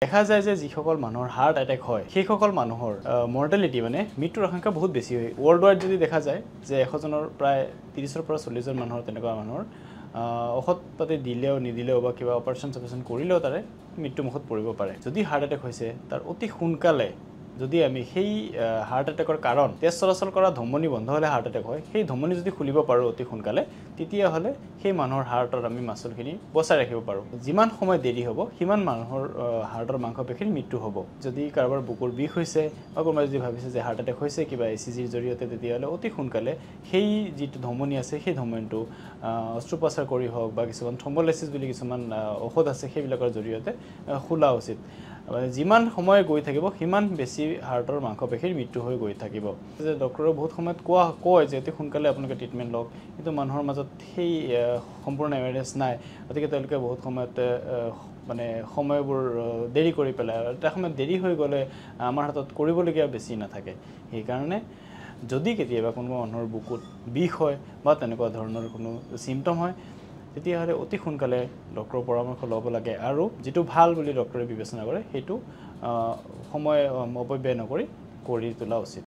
দেখা যায় যে যিসকল মানুহৰ হাৰ্ট এটেক হয় সেইসকল মানুহৰ মৰ্টেলিটি মানে মৃত্যুৰ সংখ্যা বহুত বেছি হয় ওয়াৰ্ল্ড ওয়াইড যদি দেখা যায় যে 100 জনৰ প্ৰায় 30 পৰা 40 জন মানুহৰ তেনেকুৱা মানুহৰ ঔষধ পাতি দিলেও নিদিলেও বা কিবা অপাৰেশ্যন কৰিলেও তাৰে মৃত্যু মুখত পৰিব পাৰে যদি হাৰ্ট এটেক হৈছে তাৰ অতি সোনকালে যদি আমি সেই হাৰ্ট এটেকৰ কাৰণ তেজ চলাচল কৰা ধমনী বন্ধ হলে হাৰ্ট এটেক হয় সেই ধমনী যদি খুলিব পাৰো অতি সোনকালে তেতিয়া হলে সেই মানুহৰ হাৰ্টৰ আমি মাসলখিনি বচাই ৰাখিব পাৰো যিমান সময় দেৰি হ'ব সিমান মানুহৰ হাৰ্টৰ মাংসপেশীৰ মৃত্যু হ'ব যদি কাৰোবাৰ বুকুৰ বিষ হৈছে বা কোনোবাই যদি ভাবিছে যে হাৰ্ট এটেক হৈছে কিবা ইচিজিৰ জৰিয়তে তেতিয়া হলে অতি সোনকালে সেই যিটো ধমনী আছে সেই ধমনীটো অস্ত্ৰোপচাৰ কৰি হওক বা কিছুমান থ্ৰম্বোলাইসিস বুলি কিছুমান ঔষধ আছে সেইবিলাকৰ জৰিয়তে খোলা উচিত যিমান সময় গৈ থাকিব সিমান বেছি হাৰ্টৰ মাংসপেশীৰ মৃত্যু হৈ গৈ থাকিব যে ডক্টৰে বহুত সময়ত কয় যে অতি সোনকালে আপোনালোকে ট্ৰিটমেন্ট লওক কিন্তু মানুহৰ মাজত সেই সম্পূৰ্ণ এৱেৰনেছ নাই গতিকে তেওঁলোকে বহুত সময়ত মানে সময়বোৰ দেৰি কৰি পেলাই এটা সময়ত দেৰি হৈ গলে আমাৰ হাতত কৰিবলগীয়া বেছি নাথাকে সেই কাৰণে যদি কেতিয়াবা কোনো মানুহৰ বুকুত বিষ হয় বা তেনেকুৱা ধৰণৰ কোনো সিম্পটম হয় তেতিয়া হলে অতি সোনকালে ডক্টৰৰ পৰামৰ্শ ল'ব লাগে আৰু যেটো ভাল বুলি ডক্টৰে বিবেচনা কৰে হেতু সময় অপব্যয় নকৰি কৰি তোলা উচিত